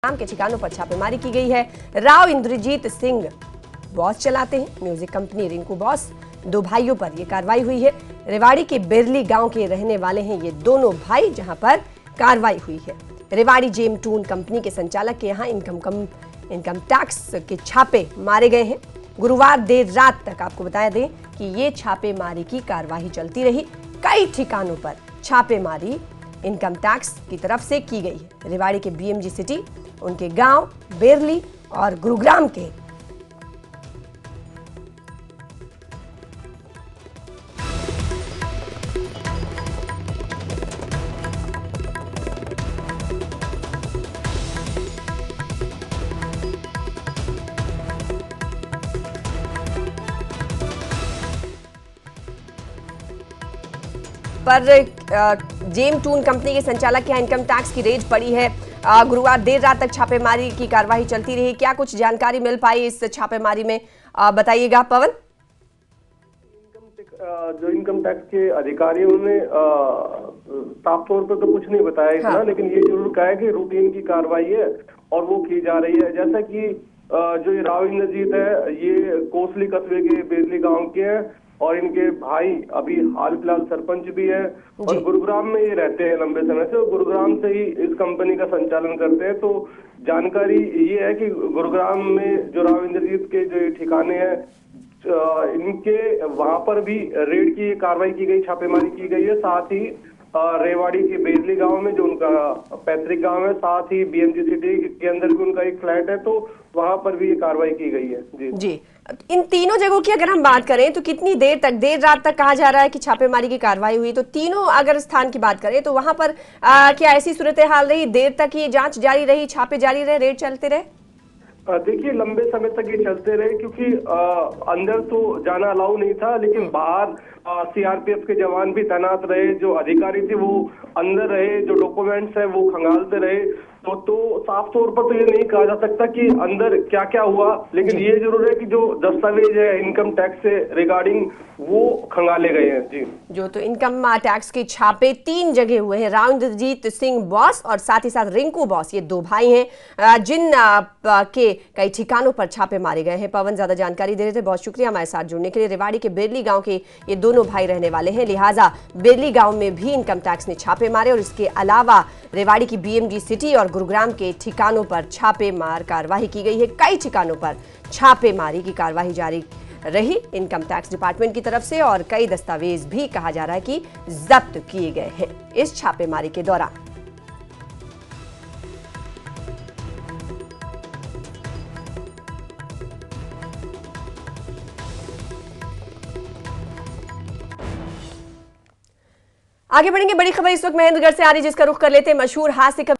नाम के ठिकानों पर छापेमारी की गई है। राव इंद्रजीत सिंह बॉस चलाते हैं, म्यूजिक कंपनी रिंकू बॉस। दो भाइयों पर यह कार्रवाई हुई है। रेवाड़ी के बेरली गांव के रहने वाले हैं ये दोनों भाई, जहां पर कार्रवाई हुई है। रेवाड़ी जेम टून कंपनी के संचालक के यहां इनकम टैक्स के छापे मारे गए हैं। गुरुवार देर रात तक आपको बता दें कि ये छापेमारी की कार्रवाई चलती रही। कई ठिकानों पर छापेमारी इनकम टैक्स की तरफ से की गई है। रेवाड़ी के बीएमजी सिटी, उनके गांव बेरली और गुरुग्राम के पर जेम टून कंपनी के संचालक के यहाँ इनकम टैक्स की रेड पड़ी है। गुरुवार देर रात तक छापेमारी की कार्रवाई चलती रही। क्या कुछ जानकारी मिल पाई इस छापेमारी में, बताइएगा पवन। जो इनकम टैक्स के अधिकारी उन्होंने साफ तौर पर तो कुछ नहीं बताया इतना, हाँ। लेकिन ये जरूर कहा है कि रूटीन की कार्रवाई है और वो की जा रही है। जैसा कि जो ये राव इंद्रजीत है, ये कोसली कस्बे के बेरली गांव के हैं और इनके भाई अभी हाल फिलहाल सरपंच भी है और गुरुग्राम में ये रहते हैं लंबे समय से, और गुरुग्राम से ही इस कंपनी का संचालन करते हैं। तो जानकारी ये है कि गुरुग्राम में जो राव इंद्रजीत के जो ठिकाने हैं, इनके वहां पर भी रेड की कार्रवाई की गई, छापेमारी की गई है। साथ ही रेवाड़ी के बेरली गांव में जो उनका पैतृक गांव है, साथ ही बीएमजी सिटी के अंदर भी उनका एक फ्लैट है, तो वहां पर भी ये कार्रवाई की गई है। जी, इन तीनों जगहों की अगर हम बात करें तो कितनी देर रात तक कहा जा रहा है कि छापेमारी की कार्रवाई हुई, तो तीनों अगर स्थान की बात करें तो वहां पर क्या ऐसी सूरत हाल रही, देर तक ये जांच जारी रही, छापे जारी रहे, रेड चलते रहे? देखिए, लंबे समय तक ये चलते रहे क्योंकि अंदर तो जाना अलाउ नहीं था, लेकिन बाहर सीआरपीएफ के जवान भी तैनात रहे। जो अधिकारी थे वो अंदर रहे, जो डॉक्यूमेंट्स है वो खंगालते रहे। तो साफ तौर पर तो ये नहीं कहा जा सकता कि अंदर क्या क्या हुआ, लेकिन ये जरूर है कि जो दस्तावेज है इनकम टैक्स से रिगार्डिंग वो खंगाले गए हैं। जी, जो तो इनकम टैक्स के छापे 3 जगह हुए हैं। राव इंद्रजीत सिंह बॉस और साथ ही साथ रिंकू बॉस, ये 2 भाई हैं जिन के कई ठिकानों पर छापे मारे गए हैं। पवन ज्यादा जानकारी दे रहे थे, बहुत शुक्रिया हमारे साथ जुड़ने के लिए। रेवाड़ी के बेरली गांव के ये दोनों भाई रहने वाले हैं, लिहाजा बेरली गांव में भी इनकम टैक्स ने छापे मारे और इसके अलावा रेवाड़ी की बीएमजी सिटी और गुरुग्राम के ठिकानों पर छापेमार कार्रवाई की गई है। कई ठिकानों पर छापेमारी की कार्रवाई जारी रही इनकम टैक्स डिपार्टमेंट की तरफ से और कई दस्तावेज भी कहा जा रहा है कि जब्त किए गए हैं इस छापेमारी के दौरान। आगे बढ़ेंगे, बड़ी खबर इस वक्त महेंद्रगढ़ से आ रही, जिसका रुख कर लेते हैं मशहूर हास्य